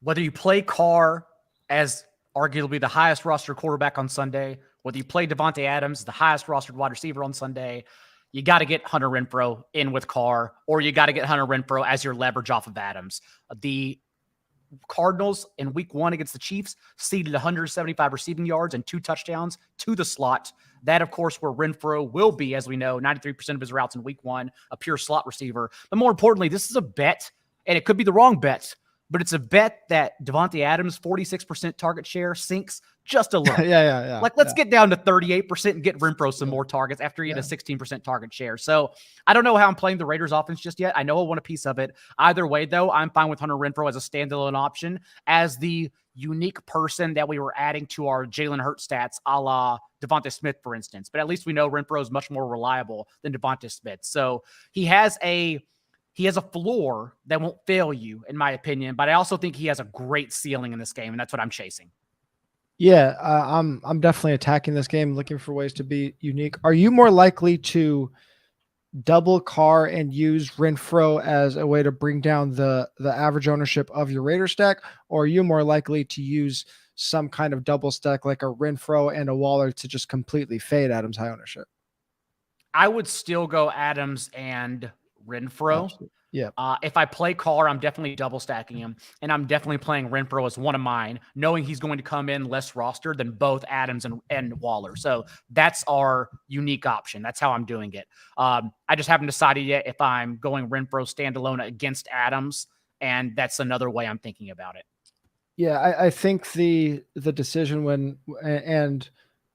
Whether you play Carr as arguably the highest rostered quarterback on Sunday, whether you play Devontae Adams, the highest rostered wide receiver on Sunday, you got to get Hunter Renfrow in with Carr, or you got to get Hunter Renfrow as your leverage off of Adams. The Cardinals in week 1 against the Chiefs ceded 175 receiving yards and 2 touchdowns to the slot. That, of course, where Renfrow will be, as we know, 93% of his routes in week 1, a pure slot receiver. But more importantly, this is a bet, and it could be the wrong bet, but it's a bet that Devontae Adams' 46% target share sinks just a little. Yeah. Like, let's get down to 38% and get Renfrow some more targets after he had a 16% target share. So I don't know how I'm playing the Raiders offense just yet. I know I want a piece of it. Either way, though, I'm fine with Hunter Renfrow as a standalone option, as the unique person that we were adding to our Jalen Hurts stats, a la Devonta Smith, for instance. But at least we know Renfrow is much more reliable than Devonta Smith. So he has a floor that won't fail you, in my opinion, but I also think he has a great ceiling in this game, and that's what I'm chasing. Yeah, I'm definitely attacking this game, looking for ways to be unique. Are you more likely to double Carr and use Renfrow as a way to bring down the average ownership of your Raider stack, or are you more likely to use some kind of double stack like a Renfro and a Waller to just completely fade Adams' high ownership? I would still go Adams and Renfro. Absolutely. Yeah. If I play Carr, I'm definitely double stacking him, and I'm definitely playing Renfro as one of mine, knowing he's going to come in less rostered than both Adams and Waller. So that's our unique option. That's how I'm doing it. I just haven't decided yet if I'm going Renfro standalone against Adams, and that's another way I'm thinking about it. Yeah, I think the decision and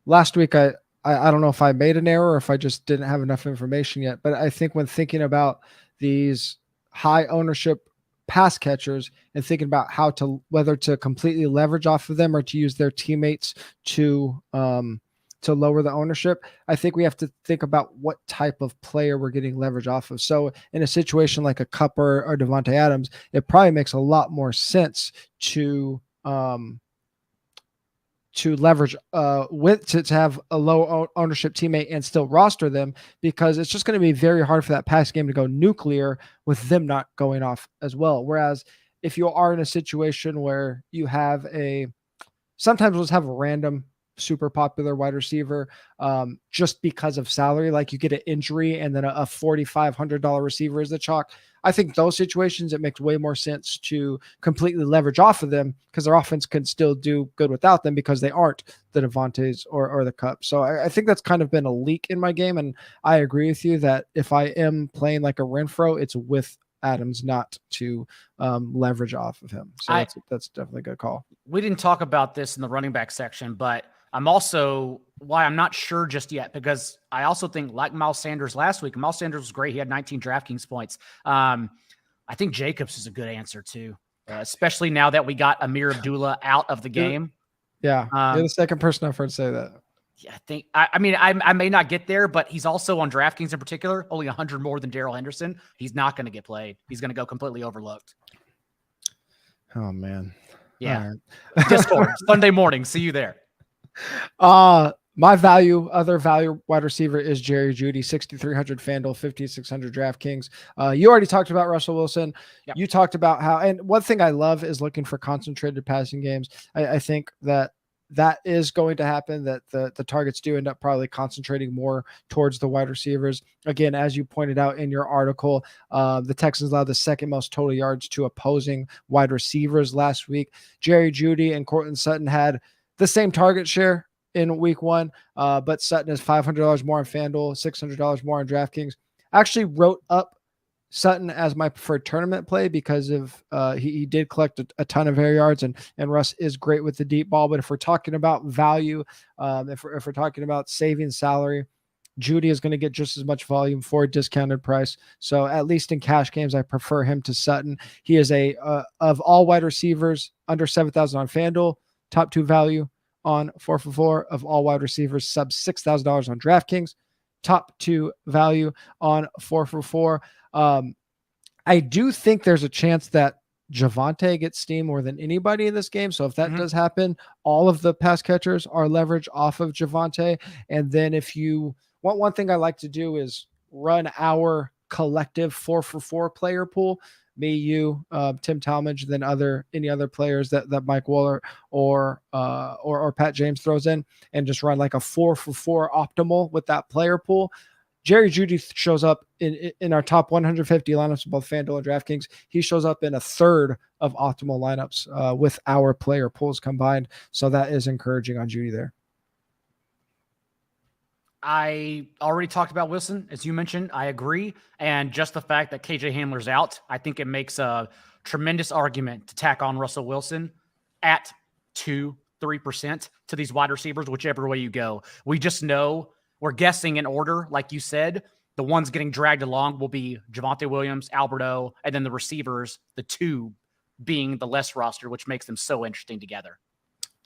last week I don't know if I made an error or if I just didn't have enough information yet, but I think when thinking about these high ownership pass catchers and thinking about whether to completely leverage off of them or to use their teammates to lower the ownership, I think we have to think about what type of player we're getting leverage off of. So in a situation like a Kupp or Devontae Adams, it probably makes a lot more sense to leverage to have a low ownership teammate and still roster them, because it's just going to be very hard for that pass game to go nuclear with them not going off as well. Whereas if you are in a situation where you have sometimes we'll just have a random super popular wide receiver just because of salary, like you get an injury and then a $4,500 receiver is the chalk. I think those situations, it makes way more sense to completely leverage off of them because their offense can still do good without them because they aren't the Devontaes or the Kupp. So I think that's kind of been a leak in my game. And I agree with you that if I am playing like a Renfro, it's with Adams, not to leverage off of him. So that's definitely a good call. We didn't talk about this in the running back section, but I'm not sure just yet, because I also think, like Miles Sanders last week, Miles Sanders was great. He had 19 DraftKings points. I think Jacobs is a good answer too, especially now that we got Amir Abdullah out of the game. Yeah. You're the second person I've heard say that. Yeah, I may not get there, but he's also on DraftKings in particular, only 100 more than Darrell Henderson. He's not going to get played. He's going to go completely overlooked. Oh man. Yeah. Right. Discord Sunday morning. See you there. My other value wide receiver is Jerry Jeudy, 6,300 FanDuel, 5,600 DraftKings. You already talked about Russell Wilson. Yep. You talked about and one thing I love is looking for concentrated passing games. I think that is going to happen, that the targets do end up probably concentrating more towards the wide receivers. Again, as you pointed out in your article, the Texans allowed the second most total yards to opposing wide receivers last week. Jerry Jeudy and Courtland Sutton had the same target share in week one, but Sutton is $500 more on FanDuel, $600 more on DraftKings. I actually wrote up Sutton as my preferred tournament play because of he did collect a ton of air yards, and Russ is great with the deep ball. But if we're talking about value, if we're talking about saving salary, Jeudy is going to get just as much volume for a discounted price. So at least in cash games, I prefer him to Sutton. He is of all wide receivers under 7,000 on FanDuel, top 2 value on 4for4, of all wide receivers sub $6,000 on DraftKings, top 2 value on 4for4. I do think there's a chance that Javonte gets steam more than anybody in this game. So if that does happen, all of the pass catchers are leveraged off of Javonte. And then if you want, one thing I like to do is run our collective 4for4 player pool. Me, you, Tim Talmadge, then any other players that Mike Waller or Pat James throws in, and just run like a 4for4 optimal with that player pool. Jerry Jeudy shows up in our top 150 lineups of both FanDuel and DraftKings. He shows up in a third of optimal lineups with our player pools combined. So that is encouraging on Jeudy there. I already talked about Wilson, as you mentioned. I agree. And just the fact that KJ Hamler's out, I think it makes a tremendous argument to tack on Russell Wilson at 2-3% to these wide receivers, whichever way you go. We just know, we're guessing in order, like you said. The ones getting dragged along will be Javonte Williams, Alberto, and then the receivers, the two being the less roster, which makes them so interesting together.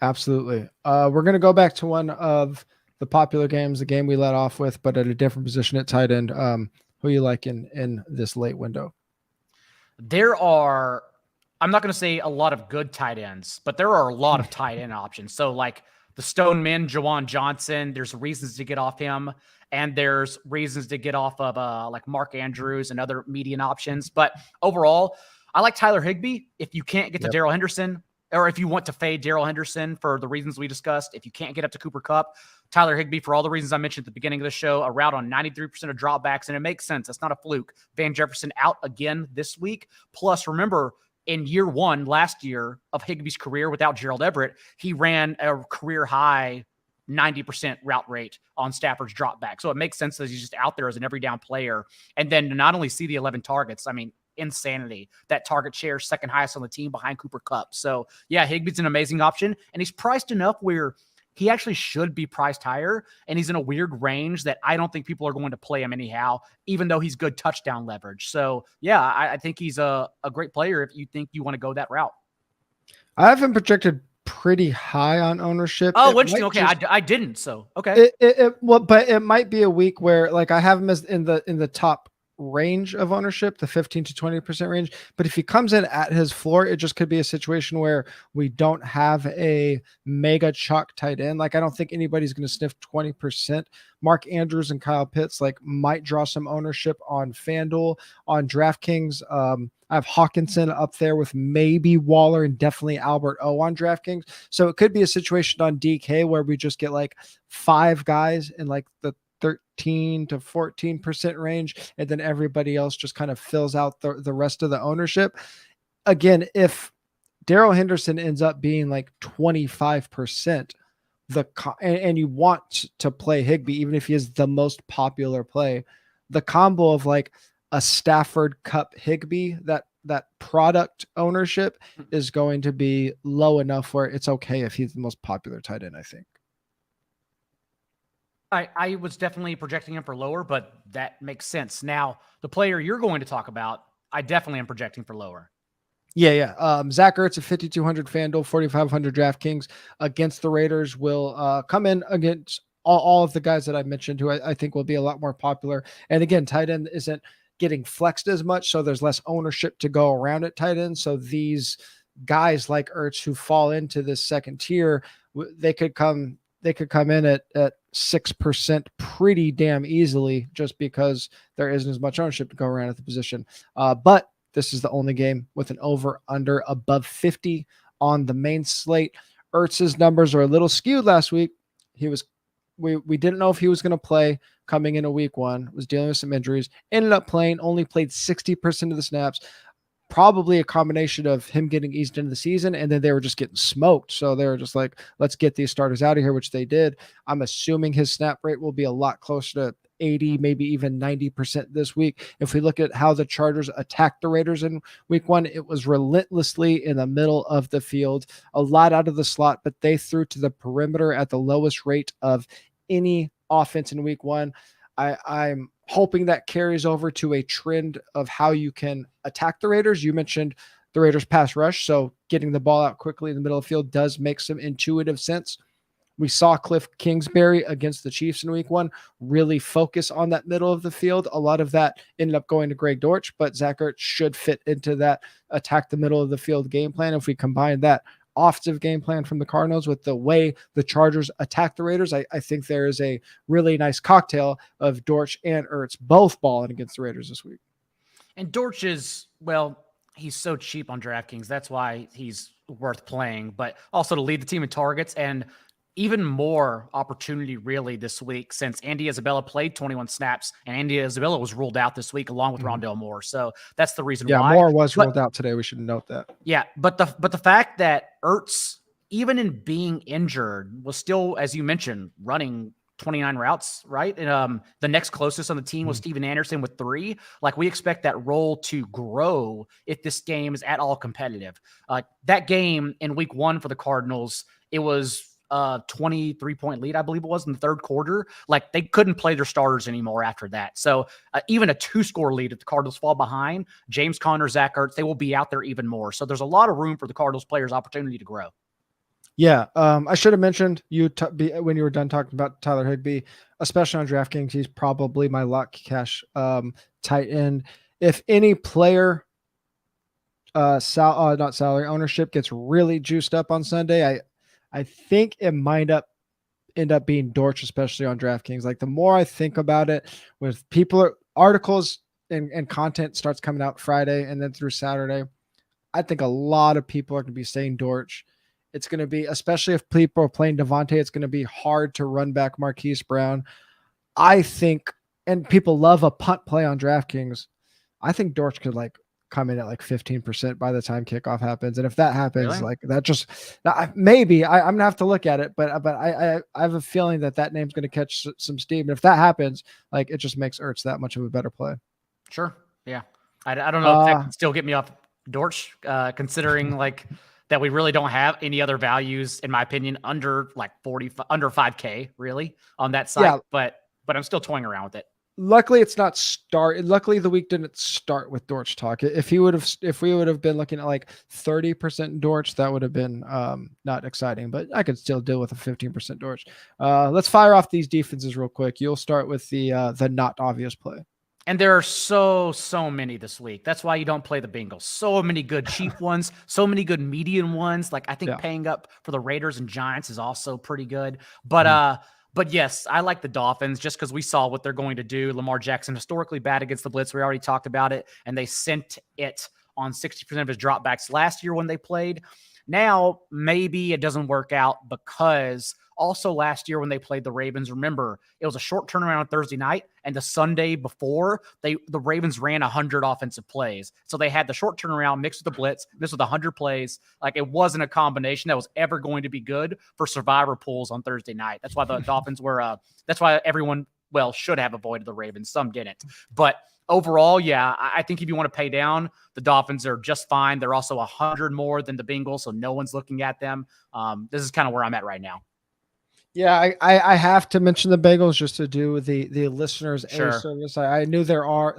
Absolutely. We're going to go back to one of the popular games, the game we let off with, but at a different position at tight end. Who you like in this late window? There are, I'm not going to say a lot of good tight ends, but there are a lot of tight end options. So like the Stoneman, Jawan Johnson, there's reasons to get off him, and there's reasons to get off of like Mark Andrews and other median options. But overall, I like Tyler Higbee. If you can't get to Darrell Henderson, or if you want to fade Darrell Henderson for the reasons we discussed, if you can't get up to Cooper Kupp, Tyler Higbee, for all the reasons I mentioned at the beginning of the show, a route on 93% of dropbacks, and it makes sense. That's not a fluke. Van Jefferson out again this week. Plus, remember, in year one last year of Higbee's career without Gerald Everett, he ran a career high 90% route rate on Stafford's drop back. So it makes sense that he's just out there as an every down player. And then to not only see the 11 targets, I mean, insanity. That target share, second highest on the team behind Cooper Kupp. So yeah, Higbee's an amazing option. And he's priced enough where he actually should be priced higher. And he's in a weird range that I don't think people are going to play him anyhow, even though he's good touchdown leverage. So yeah, I think he's a great player if you think you want to go that route. I have him projected pretty high on ownership. Oh, interesting. Okay, I didn't. So okay. But it might be a week where like I have him as in the top range of ownership, the 15 to 20% range. But if he comes in at his floor, it just could be a situation where we don't have a mega chalk tight end. Like I don't think anybody's going to sniff 20%. Mark Andrews and Kyle Pitts like might draw some ownership on FanDuel. On DraftKings, I have Hawkinson up there with maybe Waller and definitely Albert O on DraftKings. So it could be a situation on DK where we just get like 5 guys in like the 13 to 14% range, and then everybody else just kind of fills out the rest of the ownership. Again, if Darrell Henderson ends up being like 25%, and you want to play Higbee, even if he is the most popular play, the combo of like a Stafford Kupp Higbee, that product ownership is going to be low enough where it's okay if he's the most popular tight end, I think. I was definitely projecting him for lower, but that makes sense. Now, the player you're going to talk about, I definitely am projecting for lower. Yeah. Zach Ertz at 5,200 FanDuel, 4,500 DraftKings against the Raiders will come in against all of the guys that I mentioned, who I think will be a lot more popular. And again, tight end isn't getting flexed as much, so there's less ownership to go around at tight end. So these guys like Ertz who fall into this second tier, they could come in at 6% pretty damn easily just because there isn't as much ownership to go around at the position. But this is the only game with an over under above 50 on the main slate. Ertz's numbers are a little skewed last week. We didn't know if he was going to play coming into week one, was dealing with some injuries, ended up playing, only played 60% of the snaps. Probably a combination of him getting eased into the season, and then they were just getting smoked. So they were just like, let's get these starters out of here, which they did. I'm assuming his snap rate will be a lot closer to 80, maybe even 90% this week. If we look at how the Chargers attacked the Raiders in week one, it was relentlessly in the middle of the field, a lot out of the slot, but they threw to the perimeter at the lowest rate of any offense in week one. I'm hoping that carries over to a trend of how you can attack the Raiders. You mentioned the Raiders pass rush, so getting the ball out quickly in the middle of the field does make some intuitive sense. We saw Cliff Kingsbury against the Chiefs in week one really focus on that middle of the field. A lot of that ended up going to Greg Dortch, but Zach Ertz should fit into that attack the middle of the field game plan. If we combine that offensive game plan from the Cardinals with the way the Chargers attack the Raiders, I think there is a really nice cocktail of Dortch and Ertz both balling against the Raiders this week. And Dortch is, well, he's so cheap on DraftKings. That's why he's worth playing, but also to lead the team in targets and even more opportunity really this week since Andy Isabella played 21 snaps and Andy Isabella was ruled out this week along with Rondale Moore. So that's the reason why. Yeah, Moore was ruled out today. We should note that. Yeah, but the fact that Ertz, even in being injured, was still, as you mentioned, running 29 routes, right? And the next closest on the team was Steven Anderson with 3. Like, we expect that role to grow if this game is at all competitive. That game in week one for the Cardinals, it was 23-point lead, I believe it was, in the third quarter. Like, they couldn't play their starters anymore after that. So even a 2-score lead, if the Cardinals fall behind, James Conner, Zach Ertz, they will be out there even more. So there's a lot of room for the Cardinals players' opportunity to grow. Yeah, I should have mentioned when you were done talking about Tyler Higbee, especially on DraftKings. He's probably my lock cash tight end. If any player not salary ownership gets really juiced up on Sunday, I think it might end up being Dortch, especially on DraftKings. Like, the more I think about it, with articles and content starts coming out Friday and then through Saturday, I think a lot of people are going to be saying Dortch. It's going to be, especially if people are playing Devontae, it's going to be hard to run back Marquise Brown. I think, and people love a punt play on DraftKings. I think Dortch could like come in at like 15% by the time kickoff happens. And if that happens, Really? like that just maybe I'm gonna have to look at it, but I have a feeling that name's going to catch some steam. And if that happens, like it just makes Ertz that much of a better play. Sure. Yeah. I don't know if that can still get me off Dortch, considering like that we really don't have any other values, in my opinion, under like 40, under 5K really on that site. Yeah. But I'm still toying around with it. Luckily, it's not start. Luckily, the week didn't start with Dortch talk. If we would have been looking at like 30% Dortch, that would have been not exciting. But I could still deal with a 15% Dortch. Let's fire off these defenses real quick. You'll start with the not obvious play. And there are so many this week. That's why you don't play the Bengals. So many good cheap ones, so many good median ones. Like I think paying up for the Raiders and Giants is also pretty good. But yes, I like the Dolphins just because we saw what they're going to do. Lamar Jackson, historically bad against the blitz. We already talked about it. And they sent it on 60% of his dropbacks last year when they played. Now, maybe it doesn't work out because also last year when they played the Ravens, remember, it was a short turnaround on Thursday night, and the Sunday before, the Ravens ran 100 offensive plays. So they had the short turnaround mixed with the blitz, mixed with 100 plays. Like it wasn't a combination that was ever going to be good for survivor pools on Thursday night. That's why the Dolphins were, that's why everyone, should have avoided the Ravens. Some didn't. But overall, yeah, I think if you want to pay down, the Dolphins are just fine. They're also 100 more than the Bengals, so no one's looking at them. This is kind of where I'm at right now. Yeah, I have to mention the Bengals just to do the listeners Sure. a service. I know there are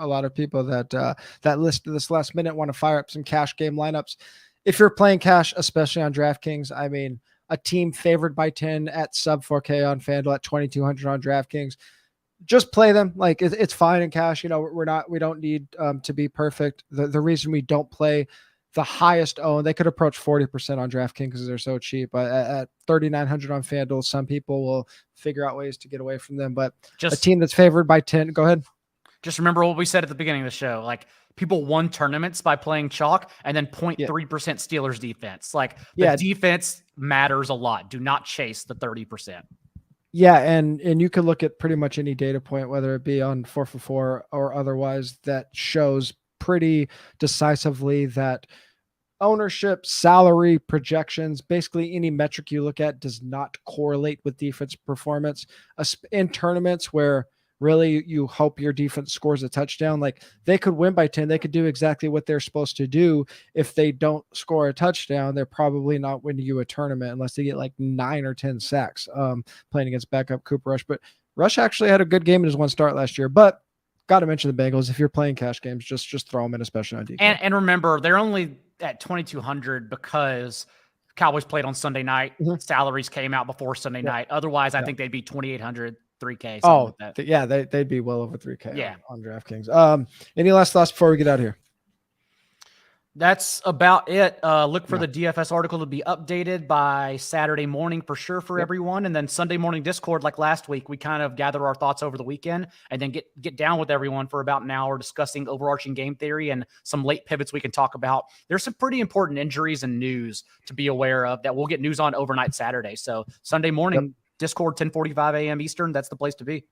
a lot of people that list this last minute want to fire up some cash game lineups. If you're playing cash, especially on DraftKings, I mean, a team favored by 10 at sub 4K on FanDuel at 2,200 on DraftKings, just play them. Like it's fine in cash. You know, we don't need to be perfect. The reason we don't play the highest owned, they could approach 40% on DraftKings because they're so cheap. At 3,900 on FanDuel, some people will figure out ways to get away from them. But just a team that's favored by 10, go ahead. Just remember what we said at the beginning of the show. Like people won tournaments by playing chalk and then 0.3% Steelers defense. Like the defense matters a lot. Do not chase the 30%. Yeah, and you can look at pretty much any data point, whether it be on 4for4 or otherwise, that shows pretty decisively that ownership, salary, projections, basically any metric you look at does not correlate with defense performance. In tournaments where really you hope your defense scores a touchdown, like they could win by 10, they could do exactly what they're supposed to do. If they don't score a touchdown, they're probably not winning you a tournament unless they get like 9 or 10 sacks playing against backup Cooper Rush. But Rush actually had a good game in his one start last year. But got to mention the Bengals. If you're playing cash games, just throw them in, especially on DK. And remember, they're only at 2,200 because Cowboys played on Sunday night. Salaries came out before Sunday night. Otherwise, I think they'd be 2,800, 3K. Oh, like that. Yeah, they'd be well over 3K on DraftKings. Any last thoughts before we get out of here? That's about it. Look for the DFS article to be updated by Saturday morning for sure for everyone. And then Sunday morning Discord, like last week, we kind of gather our thoughts over the weekend and then get down with everyone for about an hour discussing overarching game theory and some late pivots we can talk about. There's some pretty important injuries and news to be aware of that we'll get news on overnight Saturday. So Sunday morning, Discord, 10:45 a.m. Eastern, that's the place to be.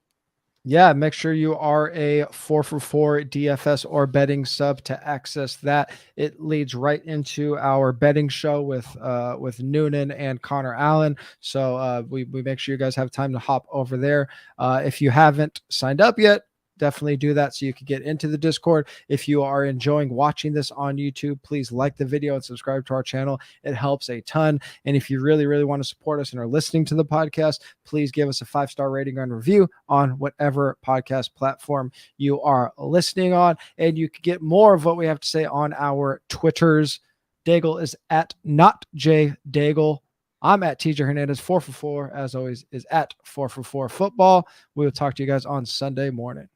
Yeah, make sure you are a 4for4 DFS or betting sub to access that. It leads right into our betting show with Noonan and Connor Allen. So we make sure you guys have time to hop over there. If you haven't signed up yet, definitely do that so you can get into the Discord. If you are enjoying watching this on YouTube, please like the video and subscribe to our channel. It helps a ton. And if you really, really want to support us and are listening to the podcast, please give us a 5-star rating and review on whatever podcast platform you are listening on. And you can get more of what we have to say on our Twitters. Daigle is at NotJDaigle. I'm at TJ Hernandez. 4for4, as always, is at 4for4 football. We will talk to you guys on Sunday morning.